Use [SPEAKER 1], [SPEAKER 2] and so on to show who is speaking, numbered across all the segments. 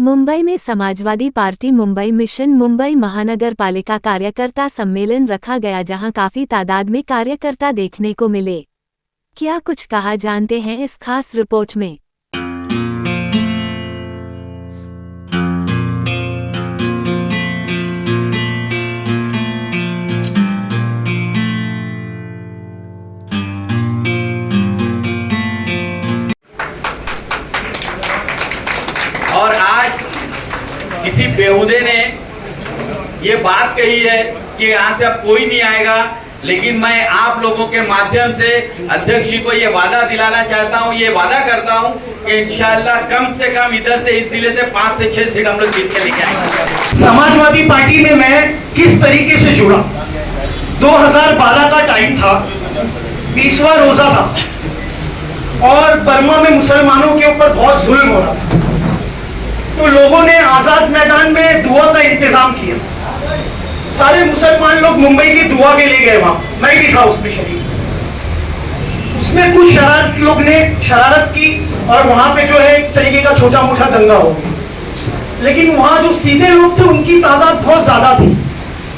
[SPEAKER 1] मुंबई में Samajwadi party Mumbai mission Mumbai महानगर पालिका कार्यकर्ता सम्मेलन रखा गया, जहां काफी तादाद में कार्यकर्ता देखने को मिले। क्या कुछ कहा जानते हैं इस खास रिपोर्ट में।
[SPEAKER 2] और आज किसी बेहुदे ने ये बात कही है कि यहाँ से अब कोई नहीं आएगा, लेकिन मैं आप लोगों के माध्यम से अध्यक्ष जी को ये वादा दिलाना चाहता हूँ, ये वादा करता हूँ कि इंशाअल्लाह कम से कम इधर से इस जिले से 5 से 6 सीट हम लोग जीत के लेके आएंगे।
[SPEAKER 3] समाजवादी पार्टी में मैं किस तरीके से जुड़ा, 2012 का टाइम था, 20वां रोजा था और बर्मा में मुसलमानों के ऊपर बहुत जुल्म हो रहा था। तो लोगों ने आजाद मैदान में दुआ का इंतजाम किया। सारे मुसलमान लोग मुंबई की दुआ के लिए गए, वहां मैं भी था उसमें शरीक। उसमें कुछ शरारत लोग ने शरारत की और वहां पे जो है एक तरीके का छोटा मोटा दंगा हो गया। लेकिन वहां जो सीधे लोग थे उनकी तादाद बहुत ज्यादा थी,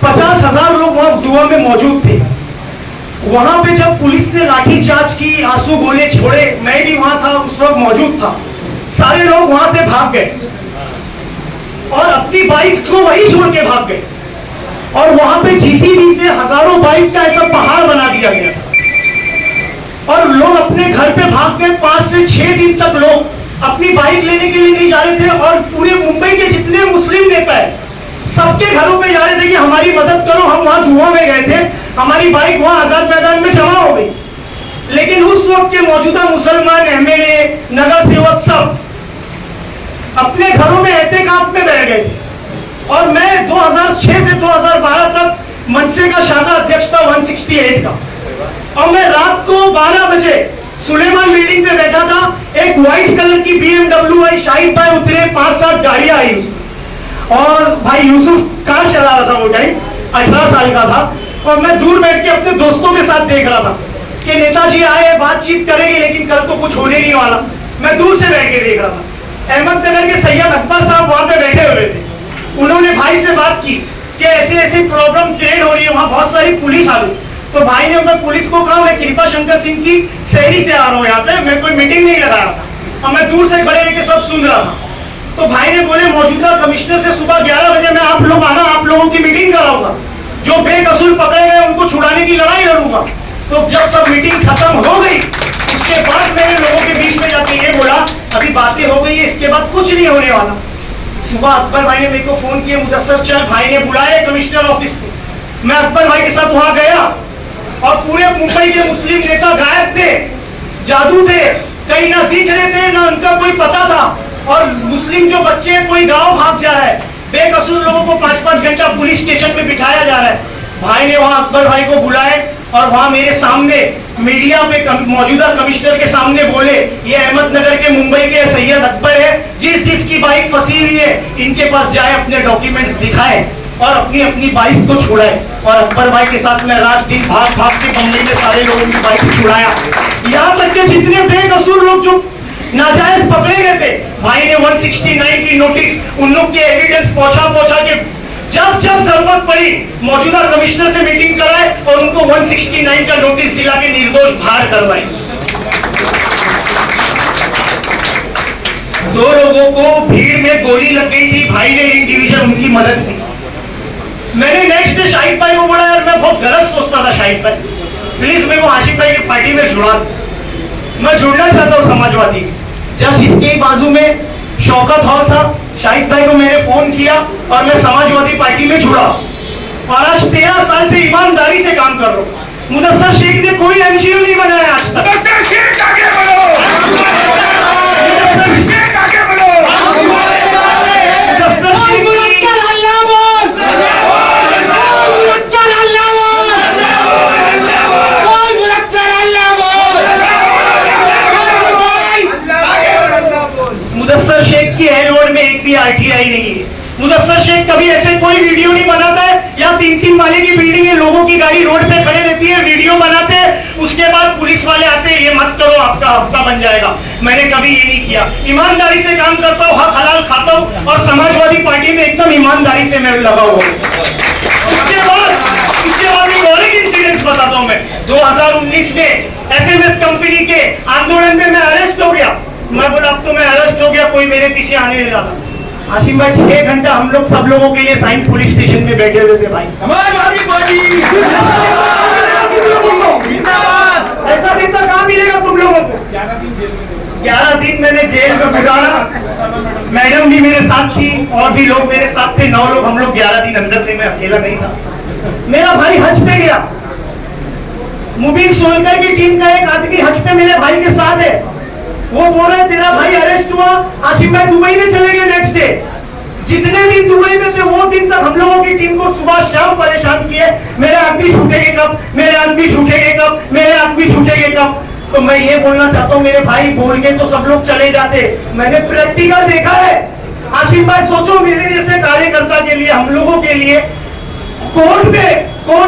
[SPEAKER 3] 50,000 लोग वहां दुआ में मौजूद थे। वहां पे जब पुलिस ने लाठीचार्ज की, आंसू गोले छोड़े, मैं भी वहां था, उस वक्त मौजूद था। सारे लोग वहां से भाग गए और अपनी बाइक को वहीं छोड़ के भाग गए और वहां पे जीसीबी से हजारों बाइक का ऐसा पहाड़ बना दिया गया और लोग अपने घर पे भाग गए। 5 से 6 दिन तक लोग अपनी बाइक लेने के लिए नहीं जा रहे थे और पूरे मुंबई के जितने मुस्लिम नेता है सबके घरों पे जा रहे थे कि हमारी मदद करो, हम वहां धुआं में गए थे, हमारी बाइक वहां आजाद मैदान में जमा हो गई। लेकिन उस वक्त के मौजूदा मुसलमान एमएलए, नगर सेवक सब अपने घरों में एहतिकाफ में रह गए और मैं 2006 से 2012 तक मनसे का शाखा अध्यक्ष था 168 का। और मैं रात को 12 बजे सुलेमान बिल्डिंग पे बैठा था, एक व्हाइट कलर की BMW आई, शाहिद भाई उतरे, 5-7 गाड़ियां आई उसमें और भाई यूसुफ कार चला रहा था, वो टाइम 18 साल का था। और मैं दूर बैठ के अपने दोस्तों के साथ देख रहा था कि नेताजी आए, बातचीत करेंगे, लेकिन कल तो कुछ होने नहीं वाला। मैं दूर से बैठ के देख रहा था। अहमदनगर के सैयद अकबर साहब वहां पे बैठे हुए थे। उन्होंने भाई से बात की कि ऐसी ऐसी प्रॉब्लम क्रिएट हो रही है, वहां बहुत सारी पुलिस आ गई। तो भाई ने उधर पुलिस को कहा, मैं कृपा शंकर सिंह की शहरी से आ रहा हूँ, यहाँ पे मैं कोई मीटिंग नहीं लगा रहा था और मैं दूर से खड़े रह के सब सुन रहा था। तो भाई ने बोले, मौजूदा कमिश्नर से सुबह 11 बजे मैं आप लोग आना, आप लोगों की मीटिंग कराऊंगा, जो बेकसूर पकड़े गए उनको छुड़ाने की लड़ाई लड़ूंगा। तो जब सब मीटिंग खत्म हो गई उसके बाद मैंने लोगों के बीच में जाके ये बोला, अभी बातें हो गई है, इसके बाद कुछ नहीं होने वाला। सुबह अकबर भाई ने मेरे को फोन किया, मुदस्सर चल भाई ने बुलाया कमिश्नर ऑफिस पे। मैं अकबर भाई के साथ वहां गया और पूरे मुंबई के मुस्लिम नेता गायब थे, जादू थे, कहीं ना दिख रहे थे ना उनका कोई पता था। और मुस्लिम जो बच्चे कोई गाँव भाग जा रहा है, बेकसूर लोगों को 5-5 घंटा पुलिस स्टेशन में बिठाया जा रहा है। भाई ने वहां अकबर भाई को बुलाए और वहां मेरे सामने मीडिया पे मौजूदा कमिश्नर के सामने बोले, ये अहमदनगर के मुंबई के सैयद अकबर है, जिसकी बाइक फंसी हुई है इनके पास जाए, अपने डॉक्यूमेंट्स दिखाए और अपनी अपनी बाइक को छुड़ाए। और अकबर भाई के साथ मैं रात दिन भाग भाग के बम्बई में सारे लोगों की बाइक छुड़ाया। यहाँ तक के जितने बेकसूर लोग जो नाजायज पकड़े गए थे, भाई ने 169 की नोटिस, उन लोग के एविडेंस पहुंचा के जब जरूरत पड़ी मौजूदा कमिश्नर से मीटिंग कराए और उनको 169 का नोटिस दिला के निर्दोष बाहर करवाए। 2 लोगों को भीड़ में गोली लग गई थी, भाई ने इंडिविजुअल उनकी मदद की। मैंने नेक्स्ट डे शाहिद भाई को बोला, यार मैं बहुत गलत सोचता था, शाहिद भाई प्लीज मेरे को आशिक भाई की पार्टी में जुड़ा, मैं जुड़ना चाहता हूँ समाजवादी। जस्ट इसके बाजू में शौकत हॉल था, शाहिद भाई को मैंने फोन किया और मैं समाजवादी पार्टी में जुड़ा और आज 13 साल से ईमानदारी से काम कर रहा हूँ। मुदस्सर शेख ने कोई एनजीओ नहीं बनाया आज तक। मुदस्सर शेख आगे बढ़ो, मुदस्सर शेख आगे बढ़ो, मुदस्सर शेख की एयरपोर्ट में एक भी आरटीआई नहीं है। मुदस्सर शेख कभी ऐसे कोई वीडियो नहीं बनाता है, या 3-3 माले की बिल्डिंग है, लोगों की गाड़ी रोड पे खड़े रहती है, वीडियो बनाते हैं, उसके बाद पुलिस वाले आते हैं, ये मत करो आपका हफ्ता बन जाएगा। मैंने कभी ये नहीं किया, ईमानदारी से काम करता हूँ, हक हलाल खाता हूँ और एकदम ईमानदारी से मैं लगा हुआ हूँ। इसके बाद एक और एक इंसिडेंट बताता हूँ मैं। 2019 में एसएमएस कंपनी के आंदोलन में मैं अरेस्ट हो गया। मैं बोला अब तो मैं अरेस्ट हो गया, कोई मेरे पीछे आने नहीं रहा। आशिम भाई 6 घंटा हम लोग सब लोगों के लिए साइन पुलिस स्टेशन में बैठे हुए थे भाई।
[SPEAKER 4] समाजवादी पार्टी
[SPEAKER 3] ऐसा दिन तो कहाँ मिलेगा तुम लोगों को। 11 दिन मैंने जेल में गुजारा। मैडम भी मेरे साथ थी और भी लोग मेरे साथ थे, 9 लोग हम लोग 11 दिन अंदर थे, मैं अकेला नहीं था। मेरा भाई हज पे गया। मुबीन सोलकर की टीम का एक आदमी हज पे मेरे भाई के साथ है। वो बोल रहे तेरा भाई अरेस्ट हुआ, आशिम भाई दुबई में चले गए नेक्स्ट डे। जितने दिन दुबई में थे वो दिन तक हम लोगों की टीम को सुबह शाम परेशान किए, मेरे आदमी छूटेंगे कब, मेरे आदमी छूटेंगे कब, मेरे आदमी छूटेंगे कब। तो मैं ये बोलना चाहता हूँ, मेरे भाई बोल के तो सब लोग चले जाते, मैंने प्रैक्टिकल देखा है। आशिम भाई सोचो मेरे जैसे कार्यकर्ता के लिए, हम लोगों के लिए कोर्ट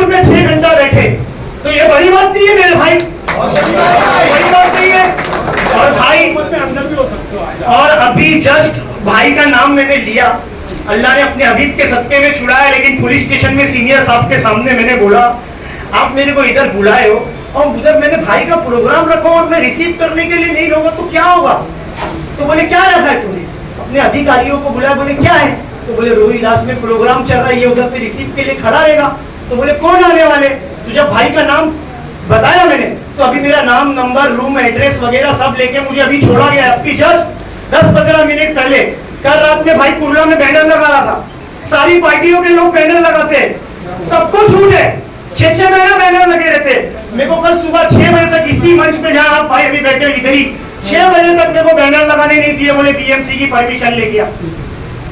[SPEAKER 3] में 6 घंटा बैठे, तो ये बड़ी बात नहीं है मेरे भाई, बड़ी बात नहीं है। और भाई अंदर भी हो सकते हो। और अभी जस्ट भाई का नाम मैंने लिया, अल्लाह ने अपने हबीब के सदके में छुड़ाया, लेकिन पुलिस स्टेशन में सीनियर साहब के सामने मैंने बोला आप मेरे को इधर बुलाए हो और उधर मैंने भाई का प्रोग्राम रखा और मैं रिसीव करने के लिए नहीं रहूंगा तो क्या होगा। तो बोले क्या रखा है तूने, अपने अधिकारियों को बुलाया, बोले क्या है, तो बोले रोहिदास में प्रोग्राम चल रहा है, ये उधर पे रिसीव के लिए खड़ा रहेगा। तो बोले कौन आने वाले, तो जब भाई का नाम बताया मैंने तो अभी मेरा नाम, नंबर, रूम एड्रेस वगैरह सब लेके मुझे अभी छोड़ा गया। अभी जस्ट 10-15 मिनट पहले कल रात में भाई कुर्ला में बैनर लगा रहा था, सारी पार्टियों के लोग बैनर लगाते, सबको छूट है, 6-6 महीना बैनर लगे रहते। मेरे को कल सुबह 6 बजे तक इसी मंच पे जहाँ आप भाई अभी बैठे इधर ही 6 बजे तक मेरे को बैनर लगाने नहीं दिए, बोले बीएमसी की परमिशन ले गया।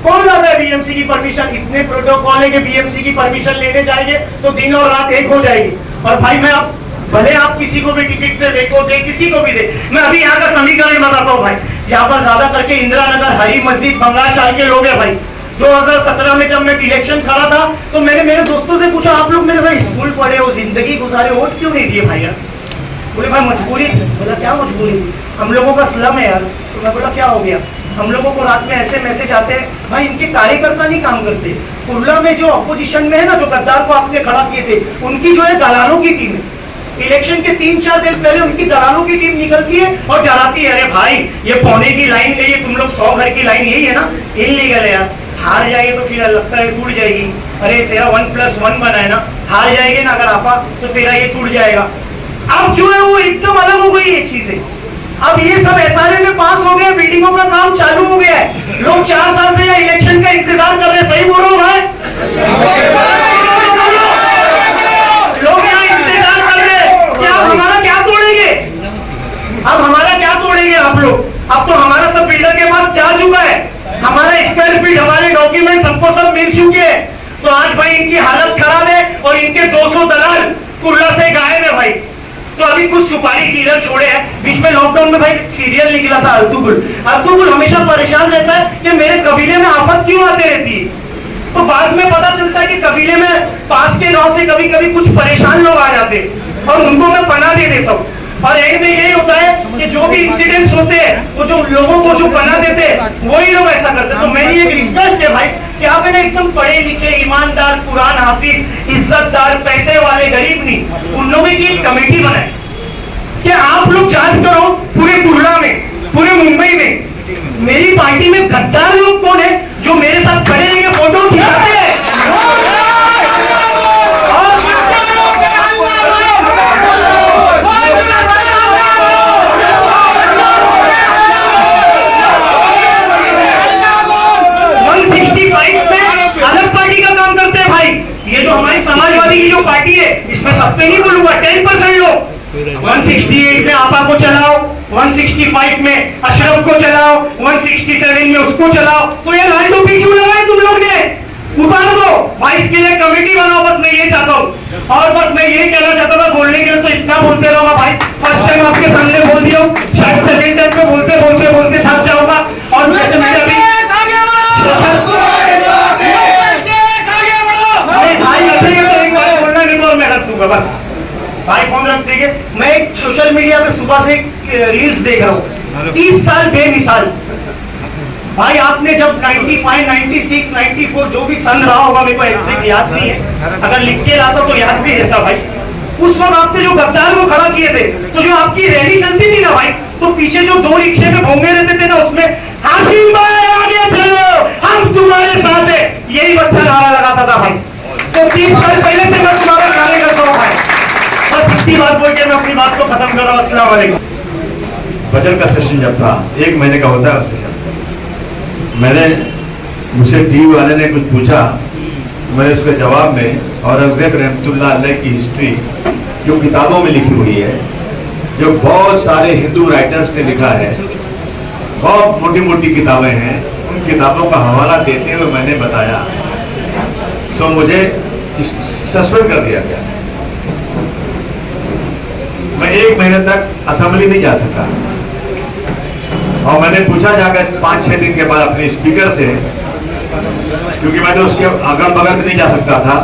[SPEAKER 3] कौन लाता है बीएमसी की परमिशन, इतने प्रोटोकॉल है कि बीएमसी की परमिशन लेने जाएंगे तो दिन और रात एक हो जाएगी। और भाई मैं आप भले आप किसी को भी टिकट दे, देखो दे, किसी को भी दे, मैं अभी यहाँ का समीकरण बताता हूँ भाई। यहाँ पर ज्यादा करके इंदिरा नगर, हरी मस्जिद, बंगाल चाल के लोग हैं भाई। 2017 में जब मैं इलेक्शन खड़ा था तो मैंने मेरे दोस्तों से पूछा आप लोग मेरे भाई स्कूल पढ़े हो, जिंदगी गुजारे, वोट क्यों नहीं दिए भाई यार। बोले भाई मजबूरी। बोला क्या मजबूरी, हम लोगों का स्लम है यार। तो मैं बोला क्या हो गया, हम लोगों को रात में ऐसे मैसेज आते हैं, भाई इनके कार्यकर्ता नहीं काम करते। कुर्ला में जो अपोजिशन में है ना, जो गद्दार को आपने खड़ा किए थे, उनकी जो है दलालों की टीम है। इलेक्शन के 3-4 दिन पहले उनकी दलालों की टीम निकलती है और डराती है, अरे भाई ये पौने की लाइन गई है, तुम लोग 100 घर की लाइन यही है ना, इल्लीगल है यार, हार जाएगी तो फिर लगता है टूट जाएगी। अरे तेरा 1+1 बना है ना, हार जाएगी ना अगर आपा तो तेरा ये टूट जाएगा। अब जो है वो एकदम अलग हो गई ये चीजें। अब ये सब एसआरए में पास हो गए, बिल्डिंगों का काम चालू हो गया है, लोग 4 साल से इलेक्शन का इंतजार कर रहे हैं। सही बोल रहा हूँ भाई, लोग यहाँ इंतजार कर रहे हैं कि आप हमारा क्या तोड़ेंगे, अब हमारा क्या तोड़ेंगे आप लोग। अब तो हमारा सब बिल्डर के पास जा चुका है, हमारा स्क्वायर फीट, हमारे डॉक्यूमेंट सबको सब मिल चुके हैं। तो आज भाई इनकी हालत खराब है और इनके 200 दलाल कुर्ला से गायब है भाई। तो अभी कुछ सुपारी डीलर छोड़े हैं, बीच में लॉकडाउन में भाई सीरियल निकला था अर्तुगुल हमेशा परेशान रहता है कि मेरे कबीले में आफत क्यों आते रहती है। तो बाद में पता चलता है कि कबीले में पास के गांव से कभी कभी कुछ परेशान लोग आ जाते और उनको मैं पनाह दे देता हूँ। और एंड में यही होता है कि जो भी इंसिडेंट्स होते हैं वो जो लोगों को जो पनाह देते हैं वही लोग ऐसा करते हैं। तो मेरी एक रिक्वेस्ट है भाई कि आप ना एकदम पढ़े लिखे, ईमानदार, कुरान हाफिज, इज्जतदार, पैसे वाले, गरीब नहीं, उन लोगों की एक कमेटी बनाए कि आप लोग जांच करो पूरे कुर्ला में, पूरे मुंबई में मेरी पार्टी में गद्दार लोग कौन है जो मेरे साथ खड़े हैं, फोटो खिंचाते हैं। हमारी समाजवादी की जो पार्टी है इसमें सब पे नहीं बोलूंगा, 10% लोग 168 में आपा को चलाओ, 165 में अशरफ को चलाओ, 167 में उसको चलाओ। तो ये लाल टोपी क्यों लगाए तुम लोग ने, उतार दो भाई, इसके लिए कमेटी बनाओ। बस मैं ये चाहता हूँ और बस मैं ये कहना चाहता था, बोलने के लिए तो इतना बोलते रहूंगा भाई। फर्स्ट टाइम आपके सामने बोल दिया, शायद सेकंड टाइम पे बोलते बोलते बोलते थक जाऊंगा। और वैसे मैं अभी बस भाई फोन रख देंगे। मैं एक सोशल मीडिया पे सुबह से एक रील्स देख रहा हूँ, 30 साल बेमिसाल भाई आपने जब 95, 96, 94 जो भी सन रहा होगा, मेरे को एग्जैक्ट याद नहीं है, अगर लिख के लाता तो याद भी रहता भाई। उस वक्त आपने जो गद्दार को खड़ा किए थे, तो जो आपकी रैली चलती थी ना भाई, तो पीछे जो 2 रिक्शे में घूमे रहते थे ना, उसमें हाशिम भाई आगे चलो, हम तुम्हारे साथ है, यही बच्चा नारा लगाता था भाई। तो 30 साल पहले से मैं तुम्हारा कार्य करता हूँ भाई। बस इतनी बात बोल के मैं अपनी बात को खत्म कर रहा हूँ। अस्सलाम वालेकुम।
[SPEAKER 4] बजट का सेशन जब था, 1 महीने का होता है सेशन, मैंने मुझे टीवी वाले ने कुछ पूछा, मैंने उसके जवाब में औरंगजेब रहमतुल्लाह अलैह की हिस्ट्री जो किताबों में लिखी हुई है, जो बहुत सारे हिंदू राइटर्स ने लिखा है, बहुत मोटी मोटी किताबें हैं, उन किताबों का हवाला देते हुए मैंने बताया तो मुझे सस्पेंड कर दिया गया। मैं 1 महीने तक असेंबली नहीं जा सका, और मैंने पूछा जाकर 5-6 दिन के बाद अपने स्पीकर से, क्योंकि मैं तो उसके अगल बगल में नहीं जा सकता था,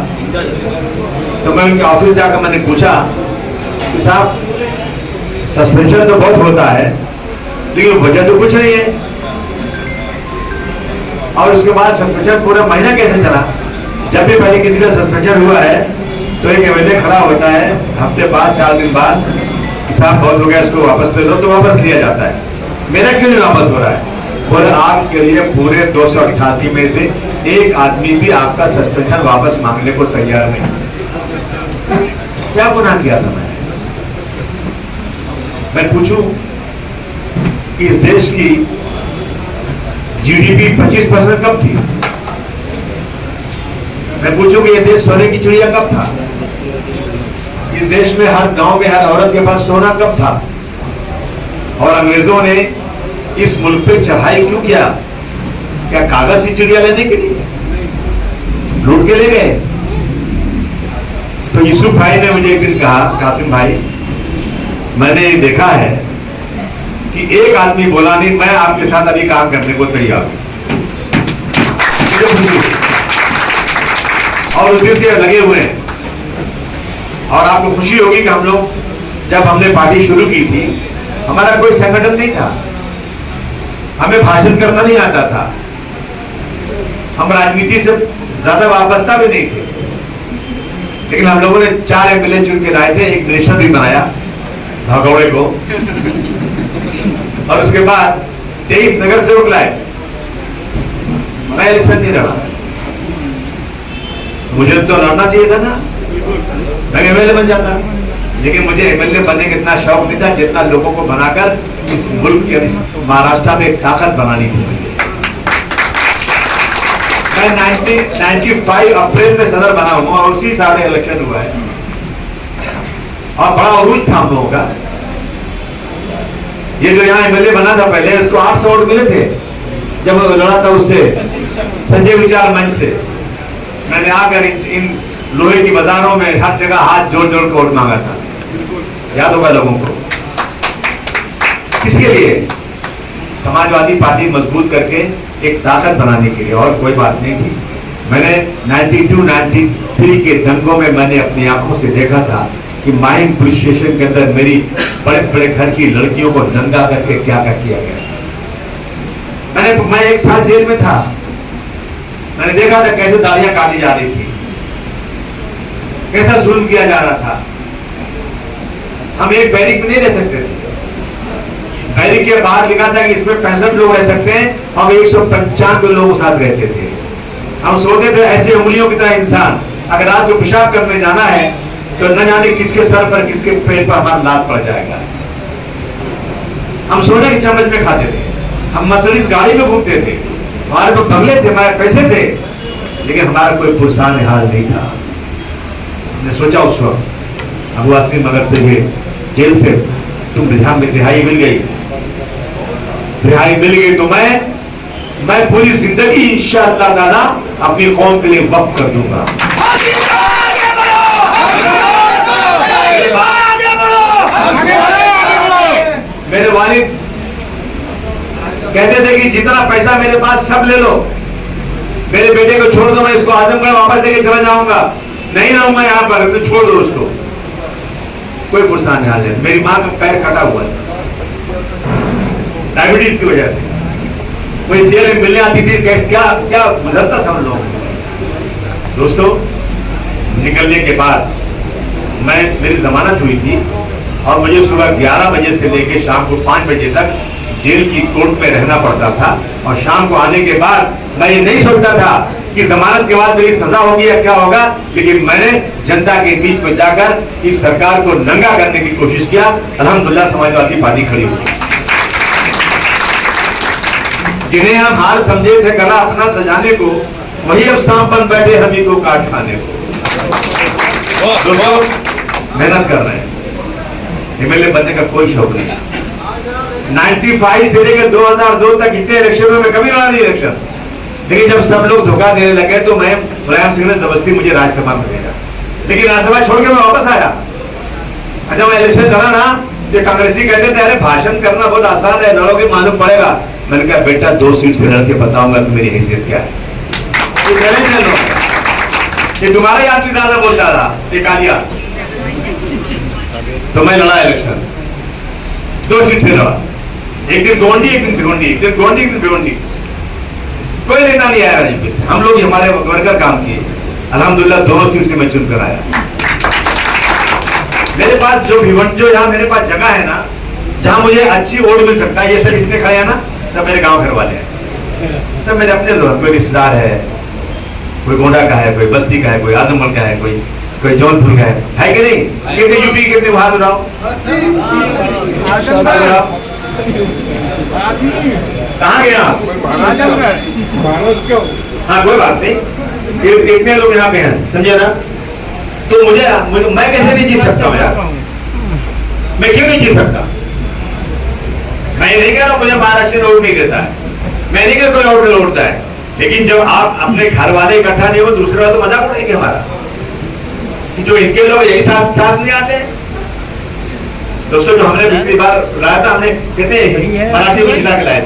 [SPEAKER 4] तो मैं उनके ऑफिस जाकर मैंने पूछा कि साहब सस्पेंशन तो बहुत होता है लेकिन वजह तो कुछ नहीं है, और उसके बाद सस्पेंशन पूरा महीना कैसे चला। जब भी पहले किसी का सस्पेंशन हुआ है तो एक एमएलए खड़ा होता है हफ्ते बाद 4 दिन बाद कि साहब बहुत हो गया, इसको वापस ले लो, तो वापस लिया जाता है। मेरा क्यों नहीं वापस हो रहा है? बोले आपके लिए पूरे 288 में से एक आदमी भी आपका सस्पेंशन वापस मांगने को तैयार नहीं। क्या गुनाह किया था मैं पूछूं कि इस देश की जीडीपी 25% कब थी? मैं पूछूं कि यह देश सोने की चिड़िया कब था? इस देश में हर गांव में हर औरत के पास सोना कब था? और अंग्रेजों ने इस मुल्क पे चढ़ाई क्यों किया? क्या कागज की चिड़िया लेने के लिए? लूट के ले गए। तो यूसुफ भाई ने मुझे एक दिन कहा, कासिम भाई मैंने ये देखा है कि एक आदमी बोला नहीं मैं आपके साथ अभी काम करने को तैयार हूं, और उस दिन से लगे हुए हैं। और आपको खुशी होगी कि हम लोग जब हमने पार्टी शुरू की थी, हमारा कोई संगठन नहीं था, हमें भाषण करना नहीं आता था, हम राजनीति से ज्यादा वाबस्ता भी नहीं थे, लेकिन हम लोगों ने 4 एमएलए चुन के लाए थे, एक मिनिस्टर भी बनाया भगौड़े को, और उसके बाद 23 नगर सेवक लाए। मैं इलेक्शन नहीं लड़ा, मुझे तो लड़ना चाहिए था ना, मैं एमएलए बन जाता, लेकिन मुझे एमएलए बनने का इतना शौक नहीं था जितना लोगों को बनाकर इस मुल्क के महाराष्ट्र में एक ताकत बनानी थी। मैं 1995 अप्रैल में सदर बना हूं और उसी साल इलेक्शन हुआ है, और बड़ा अरूज था हम लोगों का। ये जो यहाँ एमएलए बना था पहले, उसको 800 वोट मिले थे जब वो लड़ा था उससे, संजय विचार मंच से। मैंने आकर इन लोहे की बाजारों में हर जगह हाथ जोड़ जोड़ कर वोट मांगा था, याद होगा लोगों को। किसके लिए? समाजवादी पार्टी मजबूत करके एक ताकत बनाने के लिए, और कोई बात नहीं थी। मैंने 92-93 के दंगों में मैंने अपनी आंखों से देखा था कि माइन पुलिस स्टेशन के अंदर मेरी बड़े बड़े घर की लड़कियों को नंगा करके क्या क्या किया गया। मैं 1 साल जेल में था, मैंने देखा था कैसे दाढ़ियां काटी जा रही थी, कैसा जुल्म किया जा रहा था। हम एक बैरिक में नहीं रह सकते थे, बैरिक के बाहर लिखा था कि इसमें 65 लोग रह सकते हैं, हम 195 लोगों के साथ रहते थे। हम सोते थे ऐसे उंगलियों की तरह इंसान, अगर रात को पेशाब करने जाना है तो न जाने किसके सर पर किसके पेट पर हमारा लात पड़ जाएगा। हम सोने के चम्मच में खाते थे, हम मर्सिडीज गाड़ी में घूमते थे, हमारे तो बंगले थे, हमारे पैसे थे, लेकिन हमारा कोई पुरसान हाल नहीं था। हमने सोचा उस वक्त अबू आसिम मगर तुझे जेल से तुम रिहाई मिल गई, रिहाई मिल गई तो मैं पूरी जिंदगी इंशाअल्लाह ताला अपनी कौम के लिए वक्फ कर दूंगा। मेरे वालिद कहते थे कि जितना पैसा मेरे पास सब ले लो, मेरे बेटे को छोड़ दो, मैं इसको आजमगढ़ वापस लेके चला जाऊंगा, नहीं रहूंगा यहाँ पर, तो छोड़ दो उसको। कोई पुरसान नहीं हाल। मेरी माँ का पैर कटा हुआ है डायबिटीज की वजह से, कोई जेल में मिलने आती थी, क्या क्या गुजरता था हम लोग। दोस्तों, निकलने के बाद मेरी जमानत हुई थी और मुझे सुबह 11 बजे से लेकर शाम को 5 बजे तक जेल की कोर्ट में रहना पड़ता था। और शाम को आने के बाद मैं ये नहीं सोचता था कि जमानत के बाद मेरी सजा होगी या क्या होगा, लेकिन मैंने जनता के बीच में जाकर इस सरकार को नंगा करने की कोशिश किया। अल्हम्दुलिल्लाह समाजवादी पार्टी खड़ी हुई। जिन्हें हम हार समझे थे गला अपना सजाने को, वही अब सांप बन बैठे हमी को काट खाने को। दोस्तों, मेहनत कर रहे हैं, एमएलए बनने का कोई शौक नहीं। 95 से लेकर 2002 तक इतने इलेक्शनों में कभी लड़ा नहीं इलेक्शन, लेकिन जब सब लोग धोखा देने लगे तो मैं मुलायम सिंह ने जबरदस्ती मुझे राज्यसभा में भेजा, लेकिन राज्यसभा छोड़ के मैं वापस आया। अच्छा, मैं इलेक्शन लड़ा ना, जो कांग्रेसी कहते थे अरे भाषण करना बहुत आसान है, लड़ोगे मालूम पड़ेगा। मैंने कहा बेटा 2 सीट से लड़ के बताऊंगा कि मेरी हैसियत क्या है। ये तुम्हारा ही आदमी ज्यादा बोलता था, ये कालिया। तो मैं लड़ा इलेक्शन, 2 सीट से लड़ा, एक दिन गोंडी एक दिन भिवंडी, एक दिन गोंडी एक दिन भिवंडी। कोई नेता नहीं आया राजनीति से, हम लोग हमारे वर्कर काम किए। अल्हम्दुलिल्लाह 2 सीट से मैं चुनकर आया। मेरे पास जो यहाँ मेरे पास जगह है ना, जहां मुझे अच्छी वोट मिल सकता है, ये सब इतने खड़े हैं ना, सब मेरे गांव घर वाले हैं, सब मेरे अपने लोग। कोई रिश्तेदार है, कोई गोंडा का है, कोई बस्ती का है, कोई आजमगढ़ का है, कोई जौनपुर का है कि नहीं? कितने यूपी, कितने बिहार उड़ाओ, कहाँ गया? हाँ, कोई बात नहीं, इतने लोग यहाँ पे हैं, समझे ना? तो मुझे मैं कैसे नहीं जीत सकता हूँ यार? मैं क्यों नहीं जीत सकता? मैं ये नहीं कह रहा मुझे महाराष्ट्र वोट नहीं देता है, मैं नहीं कह कोई वोट लौटता है, लेकिन जब आप अपने घर वाले इकट्ठा नहीं हो, दूसरे वाले तो मजाक उड़ाएंगे हमारा कि जो इनके लोग यही साथ नहीं आते। दोस्तों, जो हमने पिछली बार लाया था, हमने कितने मराठी को जिला के लाए थे।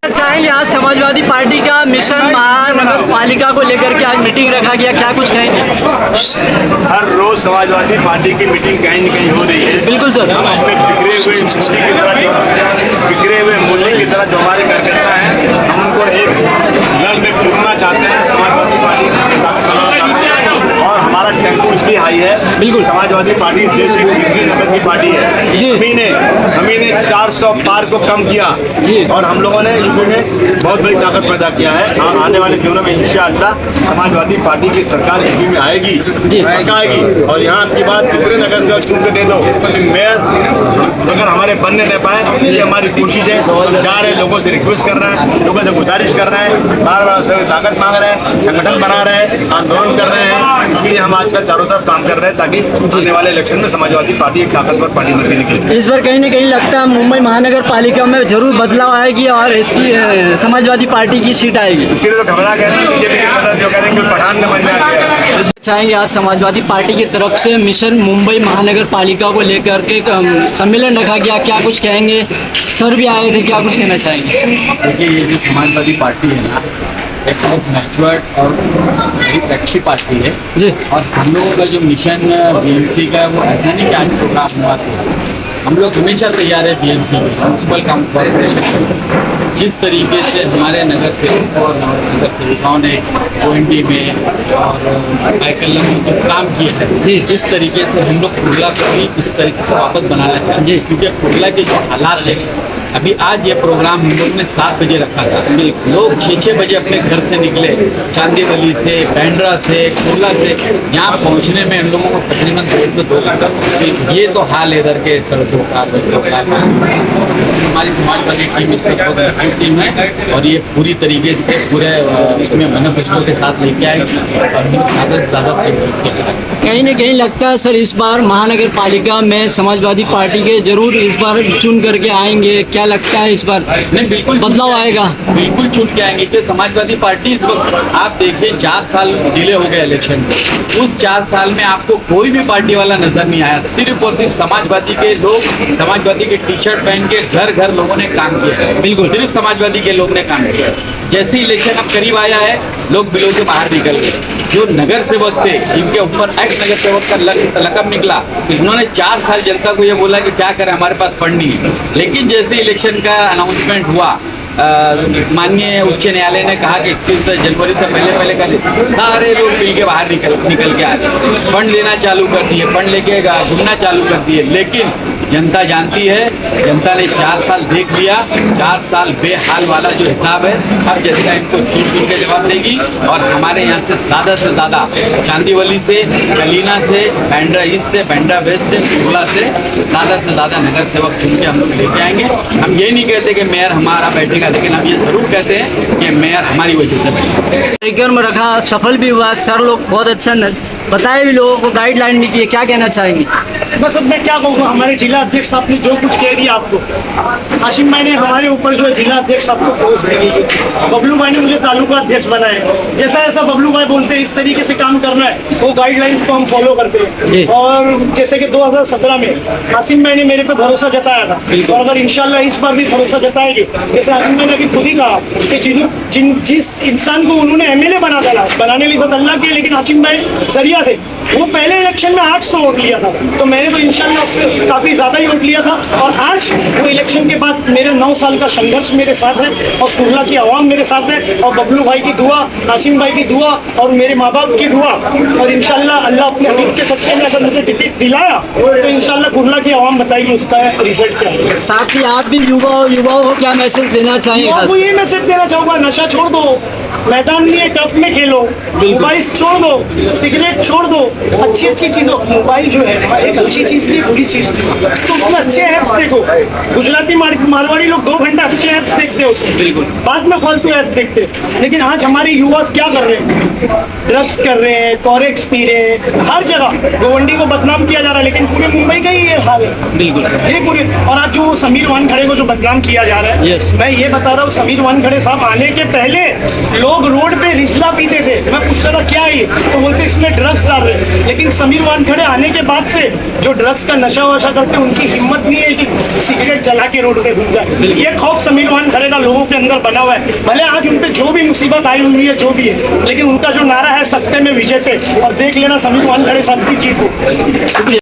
[SPEAKER 5] चाहेंगे आज समाजवादी पार्टी का मिशन महानगर पालिका को लेकर के आज मीटिंग रखा गया, क्या कुछ कहेंगे?
[SPEAKER 6] हर रोज समाजवादी पार्टी की मीटिंग कहीं न कहीं हो रही है।
[SPEAKER 5] बिल्कुल सर।
[SPEAKER 6] हम अपने बिखरे हुए मूल्य की तरह जो हमारे कार्यकर्ता हैं, हम उनको एक लड़ में पूरना चाहते हैं, समाजवादी पार्टी और हमारा टेम्पो इसलिए हाई है, बिल्कुल समाजवादी पार्टी इस देश की तीसरी नंबर की पार्टी है जी। हमी ने 400 पार को कम किया जी, और हम लोगों ने यूपी में बहुत बड़ी ताकत पैदा किया है। आने वाले दिनों में इंशाअल्लाह समाजवादी पार्टी की सरकार यूपी में आएगी जी, आएगी। और यहाँ की बात जितने नगर से चुन के दे दो, मेयर अगर हमारे बनने न पाए, ये हमारी कोशिश है। जा रहे लोगों से रिक्वेस्ट कर रहा है, लोगों से गुजारिश कर रहे हैं, बार बार से ताकत मांग रहे हैं, संगठन बना रहे हैं, आंदोलन कर रहे हैं। इसलिए हम आजकल चारों तरफ काम कर रहे हैं ताकि आने वाले इलेक्शन में समाजवादी पार्टी एक ताकतवर पार्टी बनकर निकले।
[SPEAKER 5] इस बार कहीं न कहीं लगता है मुंबई महानगर पालिका में जरूर बदलाव आएगी और इसकी समाजवादी पार्टी की सीट आएगी।
[SPEAKER 6] इसीलिए तो घबरा गए बीजेपी के सदस्य जो कह रहे हैं कि पठान न बन जाए।
[SPEAKER 5] चाहेंगे आज समाजवादी पार्टी की तरफ से मिशन मुंबई महानगर पालिका को लेकर के सम्मेलन रखा गया, क्या कुछ कहेंगे? सर भी आए थे, क्या कुछ कहना चाहेंगे?
[SPEAKER 7] देखिए, ये जो समाजवादी पार्टी है ना, एक बहुत मैच्योर्ड और एक अच्छी पार्टी है
[SPEAKER 5] जी।
[SPEAKER 7] और हम लोगों का जो मिशन बीएमसी का है, वो ऐसा नहीं कि आज प्रोग्राम हुआ था, हम लोग हमेशा तैयार है बीएमसी में म्यूनसिपल कॉर्पोरेशन। जिस तरीके से हमारे नगर सेवकों और नगर सेविकाओं ने ओएनडी में और आईकल्लम में जो काम किए हैं जी, इस तरीके से हम लोग कुर्ला को भी इस तरीके से वापस बनाना चाहते हैं जी, क्योंकि कुर्ला के जो हालात है अभी आज ये प्रोग्राम हम लोग ने 7 बजे रखा था, लोग 6-6 बजे अपने घर से निकले, चांदीवली से, बैंड्रा से, कुर्ला से, यहाँ पहुँचने में हम लोगों को तकरीबन 1.5 से 2 घंटा। ये तो हाल है इधर के सड़कों का, हमारी समाजवादी टीम इससे बहुत अच्छी टीम है और ये पूरी तरीके से पूरे इसमें मैनिफेस्टो के साथ लेके आएगी और हम लोग ज़्यादा से ज़्यादा सहयोग किया।
[SPEAKER 5] कहीं न कहीं लगता है सर इस बार महानगर पालिका में समाजवादी पार्टी के जरूर इस बार चुन करके आएंगे, क्या लगता है इस बार?
[SPEAKER 7] नहीं, बिल्कुल
[SPEAKER 5] बदलाव आएगा,
[SPEAKER 7] बिल्कुल चुन के आएंगे कि समाजवादी पार्टी इस वक्त आप देखिए 4 साल डिले हो गए इलेक्शन में, उस 4 साल में आपको कोई भी पार्टी वाला नजर नहीं आया, सिर्फ और सिर्फ समाजवादी के लोग, समाजवादी के टी शर्ट पहन के घर घर लोगों ने काम किया, बिल्कुल सिर्फ समाजवादी के लोग ने काम किया। जैसे इलेक्शन अब करीब आया है, लोग बिलों से बाहर निकल गए। जो नगर सेवक थे जिनके ऊपर एक्स नगर सेवक का लकब निकला, उन्होंने 4 साल जनता को ये बोला कि क्या करें, हमारे पास फंड नहीं है, लेकिन जैसे इलेक्शन का अनाउंसमेंट हुआ माननीय उच्च न्यायालय ने कहा कि 21 जनवरी से पहले कर सारे लोग मिल के बाहर निकल के आ गए, फंड लेना चालू कर दिए, फंड लेके घूमना चालू कर दिए। लेकिन जनता जानती है, जनता ने 4 साल देख लिया, 4 साल बेहाल वाला जो हिसाब है, अब जनता इनको चुन चुन के जवाब देगी। और हमारे यहाँ से ज़्यादा चांदीवली से, कलीना से, बैंड्रा ईस्ट से, बैंड्रा वेस्ट से, कुर्ला से ज़्यादा नगर सेवक चुन के हम लोग लेके आएंगे। हम ये नहीं कहते कि मेयर हमारा बैठेगा, लेकिन हम ये ज़रूर कहते हैं कि मेयर हमारी वजह से बैठेगा।
[SPEAKER 5] कार्यक्रम रखा, सफल भी हुआ, सर लोग बहुत अच्छा बताए भी, लोगों को गाइडलाइन भी किए, क्या कहना चाहेंगे?
[SPEAKER 3] बस अब मैं क्या कहूँगा, हमारे जिला अध्यक्ष साहब ने जो कुछ कह दिया आपको, हाशिम भाई ने हमारे ऊपर जो है जिला अध्यक्ष साहब को पोस्ट दे दी, बबलू भाई ने मुझे तालुका अध्यक्ष बनाया। जैसा जैसा बबलू भाई बोलते हैं इस तरीके से काम करना है, वो गाइडलाइंस को हम फॉलो करते हैं। और जैसे कि 2017 में हाशिम भाई ने मेरे पे भरोसा जताया था, और अगर इंशाल्लाह इस बार भी भरोसा जताएंगे, जैसे हाशिम भाई ने अभी खुद ही कहा कि जिस इंसान को उन्होंने एमएलए बना डाला, बनाने की इज़्ज़त अल्लाह की, लेकिन हाशिम भाई जरिया थे। वो पहले इलेक्शन में 800 वोट लिया था, तो मैंने तो इंशाल्लाह उससे काफ़ी ज़्यादा ही वोट लिया था। और आज वो इलेक्शन के बाद मेरे 9 साल का संघर्ष मेरे साथ है, और कुर्ला की आवाम मेरे साथ है, और बबलू भाई की दुआ, हाशिम भाई की दुआ, और मेरे माँ बाप की दुआ। और इंशाल्लाह अल्लाह अपने हबीब के सदक़े में अगर मुझे टिकट दिलाया तो इंशाल्लाह कुर्ला की आवाम बताएगी उसका रिजल्ट क्या है।
[SPEAKER 5] साथ ही आप भी युवाओं को क्या मैसेज देना चाहेंगे?
[SPEAKER 3] आपको ये मैसेज देना चाहूँगा, नशा छोड़ दो, मैदान में टफ में खेलो, मोबाइल छोड़ दो, सिगरेट छोड़ दो, अच्छी चीज़ों, मोबाइल जो है एक अच्छी चीज़ भी बुरी चीज़ भी, तो उसमें अच्छे ऐप्स देखो। गुजराती मारवाड़ी लोग 2 घंटा अच्छे ऐप्स देखते हैं उसमें, बिल्कुल बाद में फालतू ऐप्स देखते हैं। लेकिन आज हमारे युवा क्या कर रहे हैं? ड्रग्स कर रहे हैं, कॉरेक्स पी रहे हैं, हर जगह गोवंडी को बदनाम किया जा रहा है, लेकिन पूरे मुंबई का ही ये हाल है, बिल्कुल ये पूरे। और आज जो समीर वानखड़े को जो बदनाम किया जा रहा है, मैं ये बता रहा हूँ, समीर वानखड़े साहब आने के पहले लोग रोड पे रिस्ला पीते थे, मैं पूछ रहा था क्या है, तो बोलते इसमें ड्रग्स डाल रहे हैं। लेकिन समीर वानखड़े आने के बाद से जो ड्रग्स का नशा वशा करते हैं, उनकी हिम्मत नहीं है कि सिगरेट जला के रोड पे घूम जाए। ये खौफ समीर वानखड़े का लोगों के अंदर बना हुआ है। भले आज उन पे जो भी मुसीबत आई हुई है, जो भी है, लेकिन उनका जो नारा है सत्य में विजय पे, और देख लेना समीर वानखड़े साहब की जीत हो।